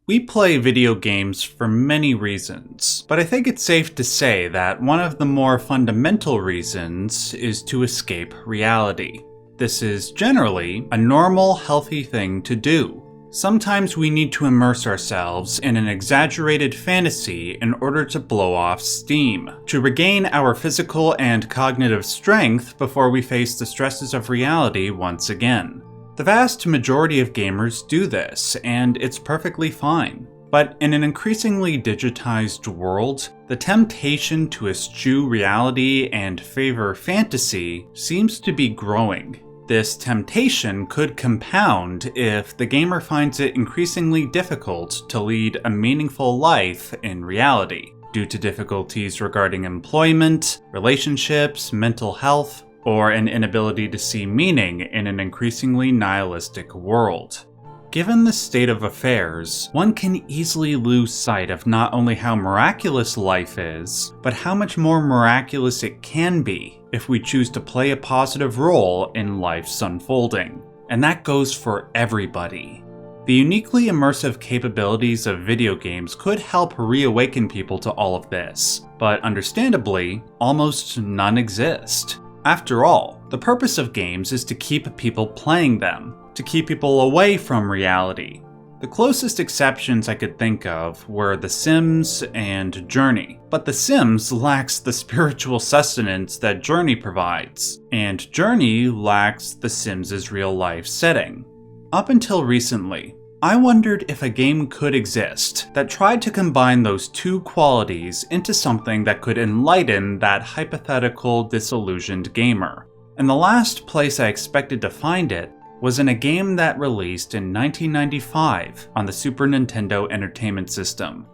We play video games for many reasons, but I think it's safe to say that one of the more fundamental reasons is to escape reality. This is generally a normal, healthy thing to do. Sometimes we need to immerse ourselves in an exaggerated fantasy in order to blow off steam, to regain our physical and cognitive strength before we face the stresses of reality once again. The vast majority of gamers do this, and it's perfectly fine. But in an increasingly digitized world, the temptation to eschew reality and favor fantasy seems to be growing. This temptation could compound if the gamer finds it increasingly difficult to lead a meaningful life in reality, due to difficulties regarding employment, relationships, mental health, or an inability to see meaning in an increasingly nihilistic world. Given the state of affairs, one can easily lose sight of not only how miraculous life is, but how much more miraculous it can be if we choose to play a positive role in life's unfolding. And that goes for everybody. The uniquely immersive capabilities of video games could help reawaken people to all of this, but understandably, almost none exist. After all, the purpose of games is to keep people playing them, to keep people away from reality. The closest exceptions I could think of were The Sims and Journey, but The Sims lacks the spiritual sustenance that Journey provides, and Journey lacks The Sims' real-life setting. Up until recently, I wondered if a game could exist that tried to combine those two qualities into something that could enlighten that hypothetical disillusioned gamer. And the last place I expected to find it was in a game that released in 1995 on the Super Nintendo Entertainment System.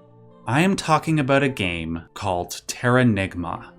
I am talking about a game called Terranigma.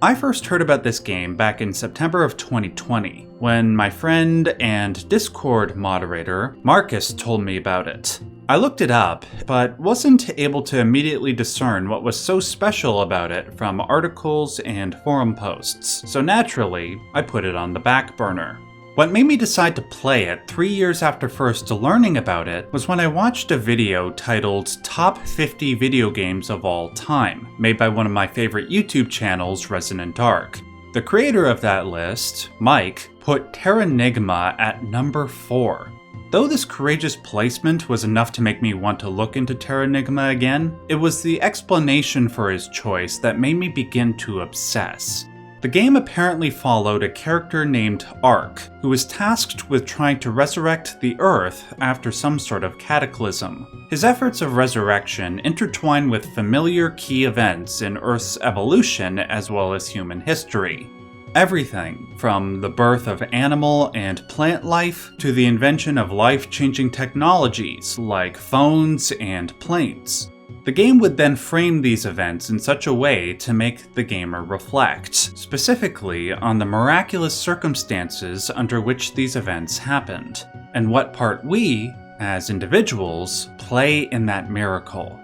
I first heard about this game back in September of 2020, when my friend and Discord moderator, Marcus, told me about it. I looked it up, but wasn't able to immediately discern what was so special about it from articles and forum posts, so naturally, I put it on the back burner. What made me decide to play it 3 years after first learning about it was when I watched a video titled Top 50 Video Games of All Time, made by one of my favorite YouTube channels, Resonant Arc. The creator of that list, Mike, put Terranigma at number 4. Though this courageous placement was enough to make me want to look into Terranigma again, it was the explanation for his choice that made me begin to obsess. The game apparently followed a character named Ark, who was tasked with trying to resurrect the Earth after some sort of cataclysm. His efforts of resurrection intertwine with familiar key events in Earth's evolution as well as human history. Everything from the birth of animal and plant life to the invention of life-changing technologies like phones and planes. The game would then frame these events in such a way to make the gamer reflect, specifically on the miraculous circumstances under which these events happened, and what part we, as individuals, play in that miracle.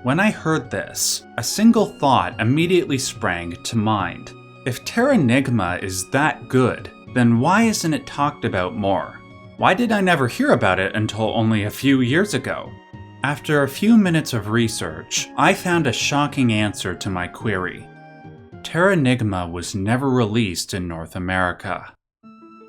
When I heard this, a single thought immediately sprang to mind. If Terranigma is that good, then why isn't it talked about more? Why did I never hear about it until only a few years ago? After a few minutes of research, I found a shocking answer to my query. Terranigma was never released in North America.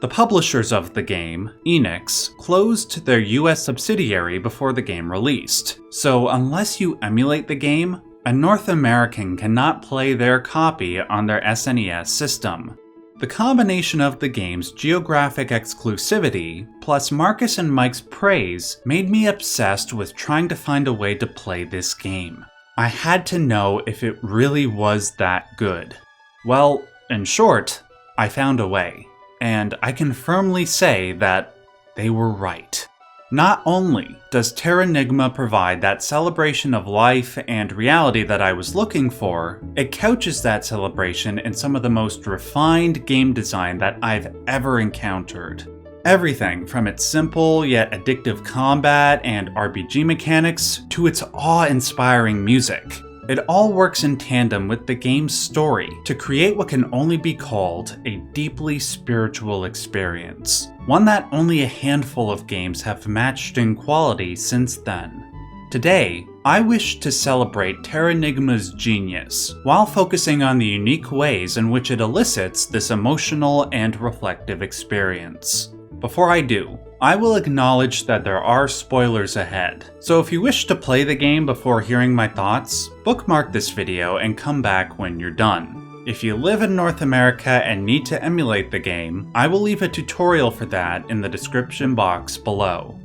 The publishers of the game, Enix, closed their US subsidiary before the game released, so unless you emulate the game, a North American cannot play their copy on their SNES system. The combination of the game's geographic exclusivity, plus Marcus and Mike's praise, made me obsessed with trying to find a way to play this game. I had to know if it really was that good. Well, in short, I found a way, and I can firmly say that they were right. Not only does Terranigma provide that celebration of life and reality that I was looking for, it couches that celebration in some of the most refined game design that I've ever encountered. Everything from its simple yet addictive combat and RPG mechanics to its awe-inspiring music. It all works in tandem with the game's story to create what can only be called a deeply spiritual experience, one that only a handful of games have matched in quality since then. Today, I wish to celebrate Terranigma's genius, while focusing on the unique ways in which it elicits this emotional and reflective experience. Before I do, I will acknowledge that there are spoilers ahead, so if you wish to play the game before hearing my thoughts, bookmark this video and come back when you're done. If you live in North America and need to emulate the game, I will leave a tutorial for that in the description box below.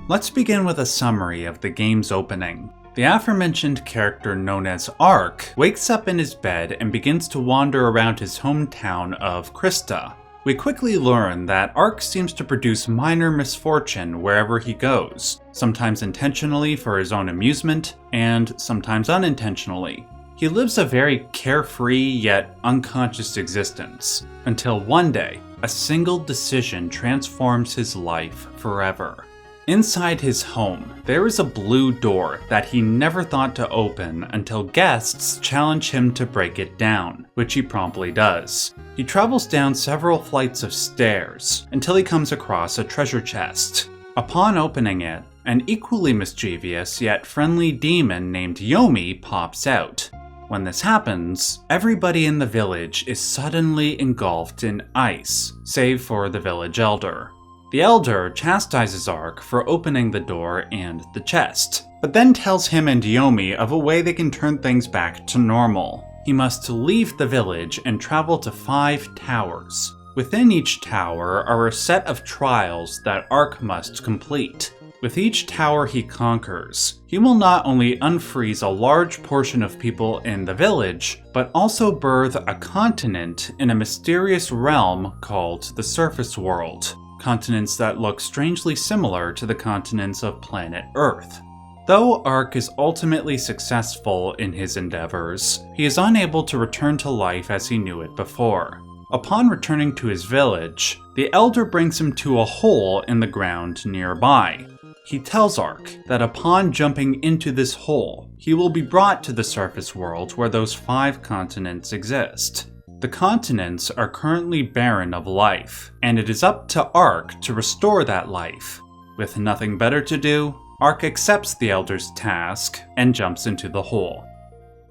Let's begin with a summary of the game's opening. The aforementioned character known as Ark wakes up in his bed and begins to wander around his hometown of Krista. We quickly learn that Ark seems to produce minor misfortune wherever he goes, sometimes intentionally for his own amusement, and sometimes unintentionally. He lives a very carefree yet unconscious existence, until one day, a single decision transforms his life forever. Inside his home, there is a blue door that he never thought to open until guests challenge him to break it down, which he promptly does. He travels down several flights of stairs until he comes across a treasure chest. Upon opening it, an equally mischievous yet friendly demon named Yomi pops out. When this happens, everybody in the village is suddenly engulfed in ice, save for the village elder. The elder chastises Ark for opening the door and the chest, but then tells him and Yomi of a way they can turn things back to normal. He must leave the village and travel to 5 towers. Within each tower are a set of trials that Ark must complete. With each tower he conquers, he will not only unfreeze a large portion of people in the village, but also birth a continent in a mysterious realm called the Surface World. Continents that look strangely similar to the continents of planet Earth. Though Ark is ultimately successful in his endeavors, he is unable to return to life as he knew it before. Upon returning to his village, the Elder brings him to a hole in the ground nearby. He tells Ark that upon jumping into this hole, he will be brought to the Surface World where those 5 continents exist. The continents are currently barren of life, and it is up to Ark to restore that life. With nothing better to do, Ark accepts the Elder's task and jumps into the hole.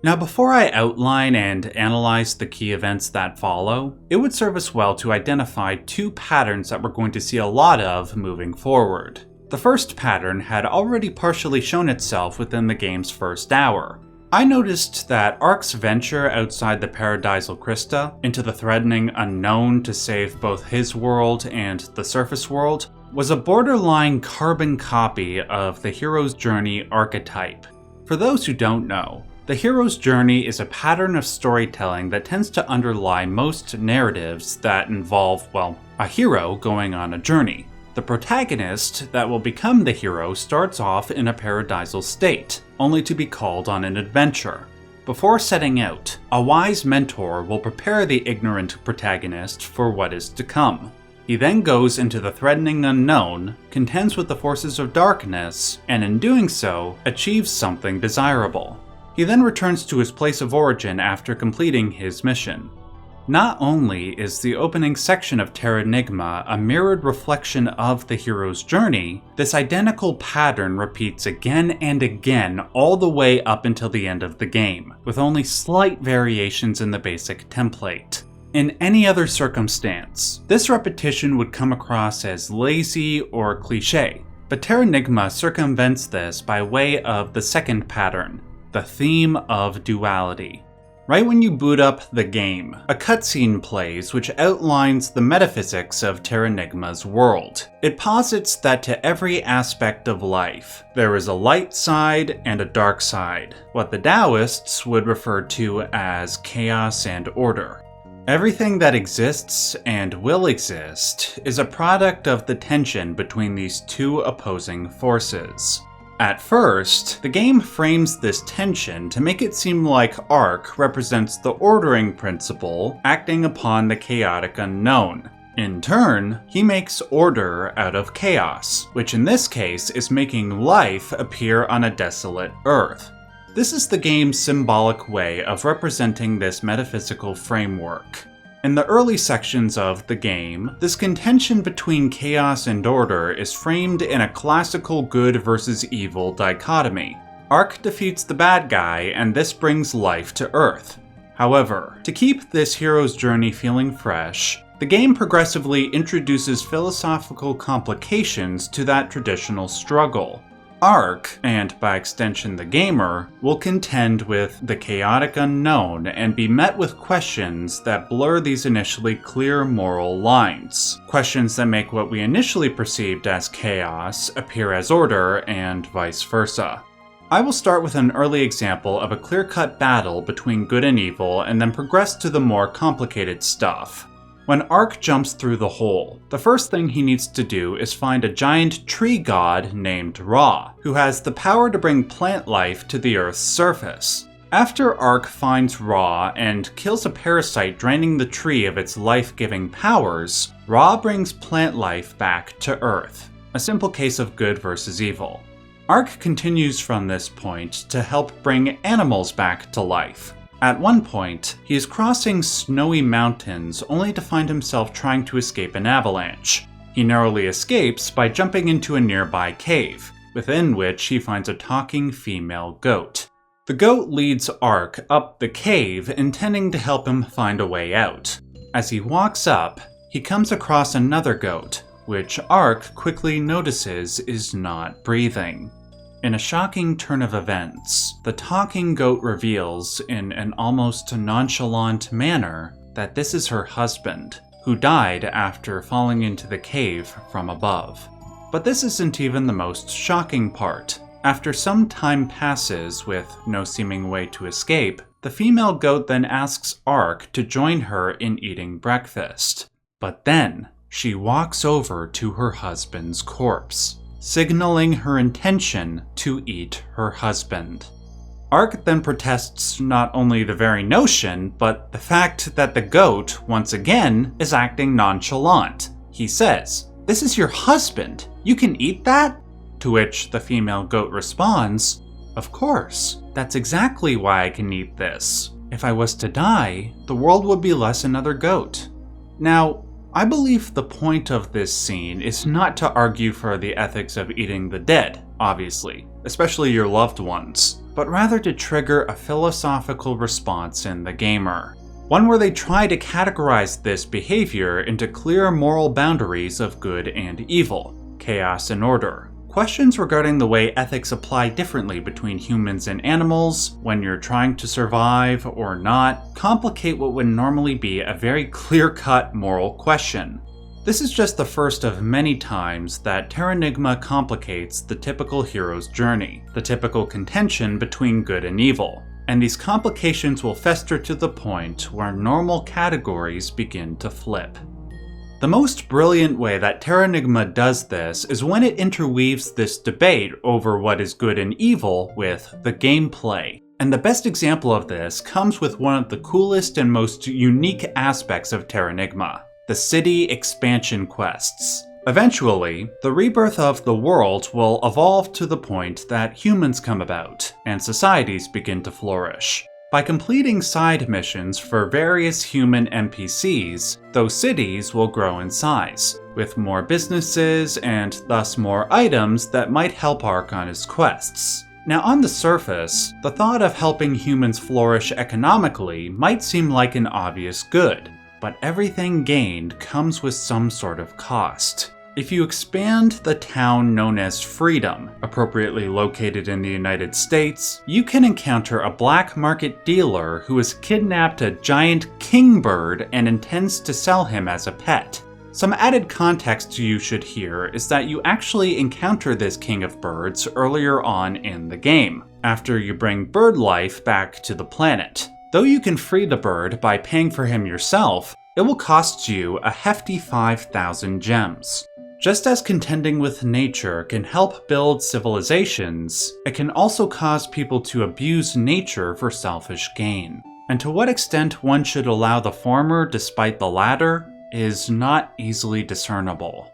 Now before I outline and analyze the key events that follow, it would serve us well to identify 2 patterns that we're going to see a lot of moving forward. The first pattern had already partially shown itself within the game's first hour. I noticed that Ark's venture outside the paradisal Krista into the threatening unknown to save both his world and the Surface World was a borderline carbon copy of the hero's journey archetype. For those who don't know, the hero's journey is a pattern of storytelling that tends to underlie most narratives that involve, well, a hero going on a journey. The protagonist that will become the hero starts off in a paradisal state, only to be called on an adventure. Before setting out, a wise mentor will prepare the ignorant protagonist for what is to come. He then goes into the threatening unknown, contends with the forces of darkness, and in doing so, achieves something desirable. He then returns to his place of origin after completing his mission. Not only is the opening section of Terranigma a mirrored reflection of the hero's journey, this identical pattern repeats again and again all the way up until the end of the game, with only slight variations in the basic template. In any other circumstance, this repetition would come across as lazy or cliché, but Terranigma circumvents this by way of the second pattern, the theme of duality. Right when you boot up the game, a cutscene plays which outlines the metaphysics of Terranigma's world. It posits that to every aspect of life, there is a light side and a dark side, what the Taoists would refer to as chaos and order. Everything that exists and will exist is a product of the tension between these 2 opposing forces. At first, the game frames this tension to make it seem like Ark represents the ordering principle acting upon the chaotic unknown. In turn, he makes order out of chaos, which in this case is making life appear on a desolate Earth. This is the game's symbolic way of representing this metaphysical framework. In the early sections of the game, this contention between chaos and order is framed in a classical good versus evil dichotomy. Ark defeats the bad guy, and this brings life to Earth. However, to keep this hero's journey feeling fresh, the game progressively introduces philosophical complications to that traditional struggle. Ark, and by extension the gamer, will contend with the chaotic unknown and be met with questions that blur these initially clear moral lines. Questions that make what we initially perceived as chaos appear as order, and vice versa. I will start with an early example of a clear-cut battle between good and evil, and then progress to the more complicated stuff. When Ark jumps through the hole, the first thing he needs to do is find a giant tree god named Ra, who has the power to bring plant life to the Earth's surface. After Ark finds Ra and kills a parasite draining the tree of its life-giving powers, Ra brings plant life back to Earth. A simple case of good versus evil. Ark continues from this point to help bring animals back to life. At one point, he is crossing snowy mountains only to find himself trying to escape an avalanche. He narrowly escapes by jumping into a nearby cave, within which he finds a talking female goat. The goat leads Ark up the cave, intending to help him find a way out. As he walks up, he comes across another goat, which Ark quickly notices is not breathing. In a shocking turn of events, the talking goat reveals in an almost nonchalant manner that this is her husband, who died after falling into the cave from above. But this isn't even the most shocking part. After some time passes with no seeming way to escape, the female goat then asks Ark to join her in eating breakfast. But then, she walks over to her husband's corpse, signaling her intention to eat her husband. Ark then protests not only the very notion, but the fact that the goat, once again, is acting nonchalant. He says, "This is your husband. You can eat that?" To which the female goat responds, "Of course. That's exactly why I can eat this. If I was to die, the world would be less another goat." Now, I believe the point of this scene is not to argue for the ethics of eating the dead, obviously, especially your loved ones, but rather to trigger a philosophical response in the gamer. One where they try to categorize this behavior into clear moral boundaries of good and evil, chaos and order. Questions regarding the way ethics apply differently between humans and animals, when you're trying to survive or not, complicate what would normally be a very clear-cut moral question. This is just the first of many times that Terranigma complicates the typical hero's journey, the typical contention between good and evil, and these complications will fester to the point where normal categories begin to flip. The most brilliant way that Terranigma does this is when it interweaves this debate over what is good and evil with the gameplay. And the best example of this comes with one of the coolest and most unique aspects of Terranigma, the city expansion quests. Eventually, the rebirth of the world will evolve to the point that humans come about, and societies begin to flourish. By completing side missions for various human NPCs, those cities will grow in size, with more businesses and thus more items that might help Ark on his quests. Now on the surface, the thought of helping humans flourish economically might seem like an obvious good, but everything gained comes with some sort of cost. If you expand the town known as Freedom, appropriately located in the United States, you can encounter a black market dealer who has kidnapped a giant kingbird and intends to sell him as a pet. Some added context you should hear is that you actually encounter this king of birds earlier on in the game, after you bring bird life back to the planet. Though you can free the bird by paying for him yourself, it will cost you a hefty 5,000 gems. Just as contending with nature can help build civilizations, it can also cause people to abuse nature for selfish gain. And to what extent one should allow the former despite the latter is not easily discernible.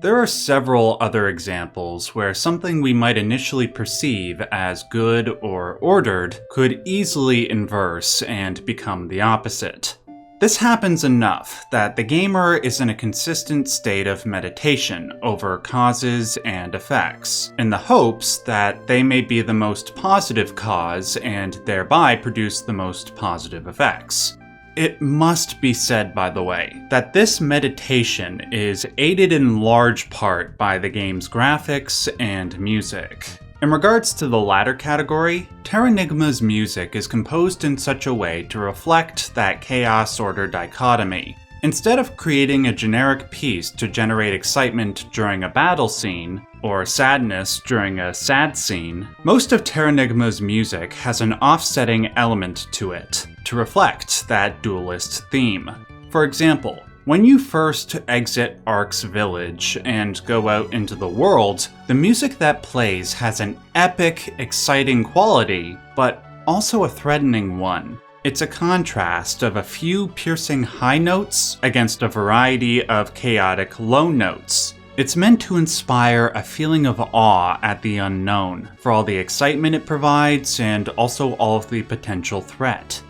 There are several other examples where something we might initially perceive as good or ordered could easily inverse and become the opposite. This happens enough that the gamer is in a consistent state of meditation over causes and effects, in the hopes that they may be the most positive cause and thereby produce the most positive effects. It must be said, by the way, that this meditation is aided in large part by the game's graphics and music. In regards to the latter category, Terranigma's music is composed in such a way to reflect that chaos-order dichotomy. Instead of creating a generic piece to generate excitement during a battle scene, or sadness during a sad scene, most of Terranigma's music has an offsetting element to it, to reflect that dualist theme. For example, when you first exit Ark's village and go out into the world, the music that plays has an epic, exciting quality, but also a threatening one. It's a contrast of a few piercing high notes against a variety of chaotic low notes. It's meant to inspire a feeling of awe at the unknown, for all the excitement it provides and also all of the potential threat.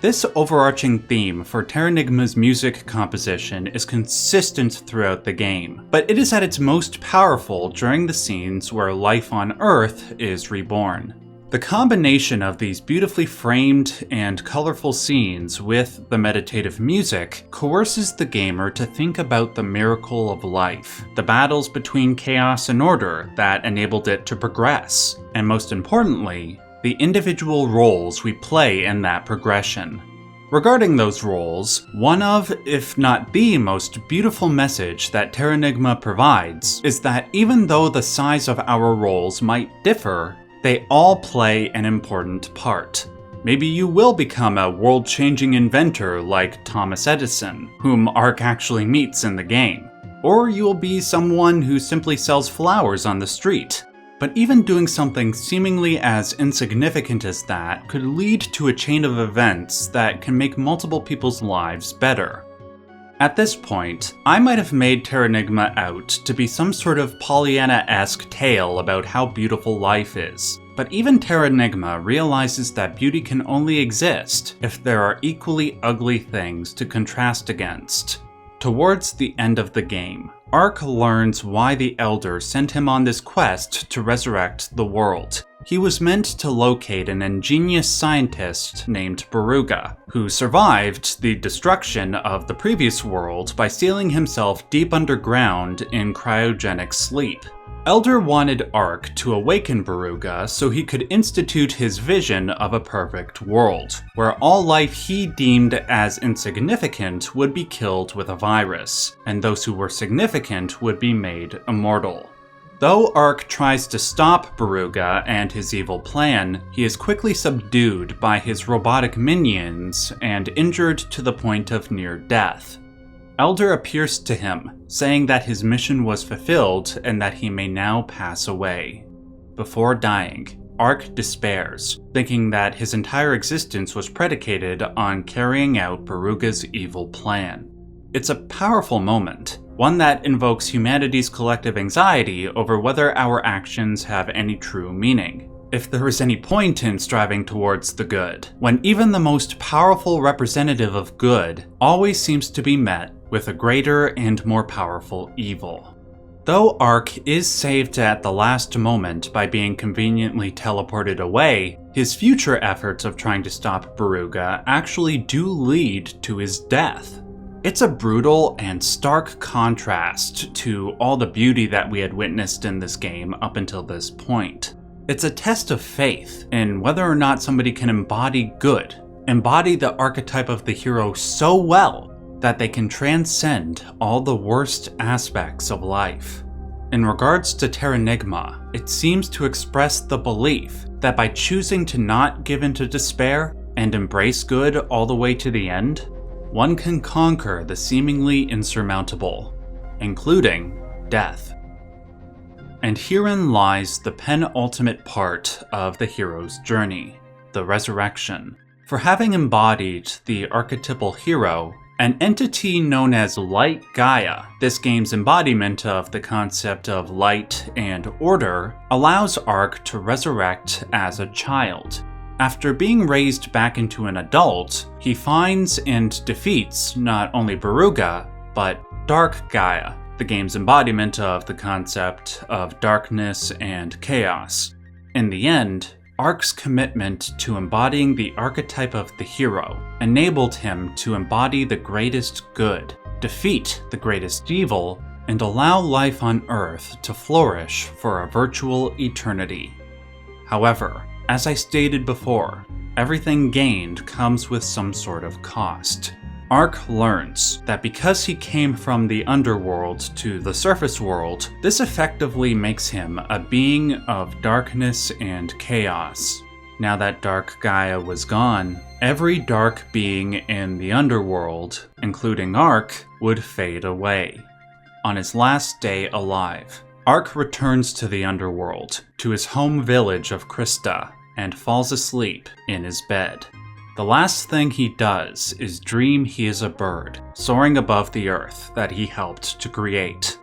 This overarching theme for Terranigma's music composition is consistent throughout the game, but it is at its most powerful during the scenes where life on Earth is reborn. The combination of these beautifully framed and colorful scenes with the meditative music coerces the gamer to think about the miracle of life, the battles between chaos and order that enabled it to progress, and most importantly, the individual roles we play in that progression. Regarding those roles, one of, if not the most beautiful message that Terranigma provides is that even though the size of our roles might differ, they all play an important part. Maybe you will become a world-changing inventor like Thomas Edison, whom Ark actually meets in the game. Or you will be someone who simply sells flowers on the street. But even doing something seemingly as insignificant as that could lead to a chain of events that can make multiple people's lives better. At this point, I might have made Terranigma out to be some sort of Pollyanna-esque tale about how beautiful life is. But even Terranigma realizes that beauty can only exist if there are equally ugly things to contrast against. Towards the end of the game, Ark learns why the Elder sent him on this quest to resurrect the world. He was meant to locate an ingenious scientist named Beruga, who survived the destruction of the previous world by sealing himself deep underground in cryogenic sleep. Elder wanted Ark to awaken Beruga so he could institute his vision of a perfect world, where all life he deemed as insignificant would be killed with a virus, and those who were significant would be made immortal. Though Ark tries to stop Beruga and his evil plan, he is quickly subdued by his robotic minions and injured to the point of near death. Elder appears to him, saying that his mission was fulfilled and that he may now pass away. Before dying, Ark despairs, thinking that his entire existence was predicated on carrying out Beruga's evil plan. It's a powerful moment, one that invokes humanity's collective anxiety over whether our actions have any true meaning. If there is any point in striving towards the good, when even the most powerful representative of good always seems to be met with a greater and more powerful evil. Though Ark is saved at the last moment by being conveniently teleported away, his future efforts of trying to stop Beruga actually do lead to his death. It's a brutal and stark contrast to all the beauty that we had witnessed in this game up until this point. It's a test of faith in whether or not somebody can embody good, embody the archetype of the hero so well that they can transcend all the worst aspects of life. In regards to Terranigma, it seems to express the belief that by choosing to not give in to despair and embrace good all the way to the end, one can conquer the seemingly insurmountable, including death. And herein lies the penultimate part of the hero's journey, the resurrection. For having embodied the archetypal hero, an entity known as Light Gaia, this game's embodiment of the concept of light and order, allows Ark to resurrect as a child. After being raised back into an adult, he finds and defeats not only Baruga, but Dark Gaia, the game's embodiment of the concept of darkness and chaos. In the end, Ark's commitment to embodying the archetype of the hero enabled him to embody the greatest good, defeat the greatest evil, and allow life on Earth to flourish for a virtual eternity. However, as I stated before, everything gained comes with some sort of cost. Ark learns that because he came from the underworld to the surface world, this effectively makes him a being of darkness and chaos. Now that Dark Gaia was gone, every dark being in the underworld, including Ark, would fade away. On his last day alive, Ark returns to the underworld, to his home village of Krista, and falls asleep in his bed. The last thing he does is dream he is a bird, soaring above the earth that he helped to create.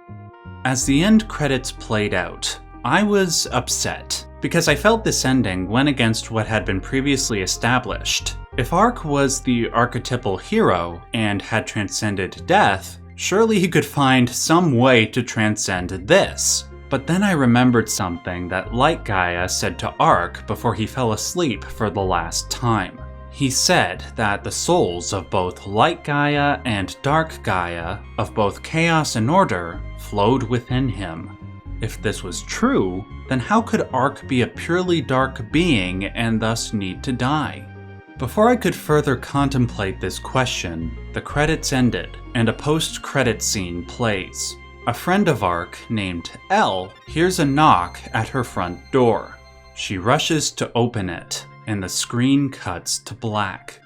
As the end credits played out, I was upset, because I felt this ending went against what had been previously established. If Ark was the archetypal hero and had transcended death, surely he could find some way to transcend this. But then I remembered something that Light Gaia said to Ark before he fell asleep for the last time. He said that the souls of both Light Gaia and Dark Gaia, of both chaos and order, flowed within him. If this was true, then how could Ark be a purely dark being and thus need to die? Before I could further contemplate this question, the credits ended and a post-credit scene plays. A friend of Ark named Elle hears a knock at her front door. She rushes to open it, and the screen cuts to black.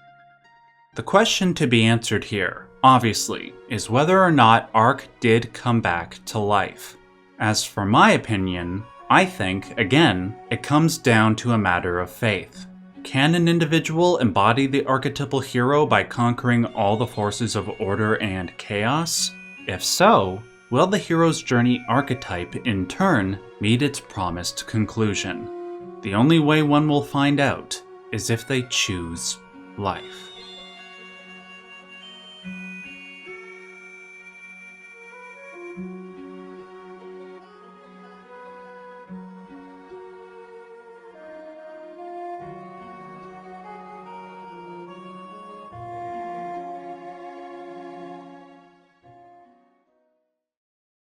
The question to be answered here, obviously, is whether or not Ark did come back to life. As for my opinion, I think, again, it comes down to a matter of faith. Can an individual embody the archetypal hero by conquering all the forces of order and chaos? If so, will the hero's journey archetype, in turn, meet its promised conclusion? The only way one will find out is if they choose life.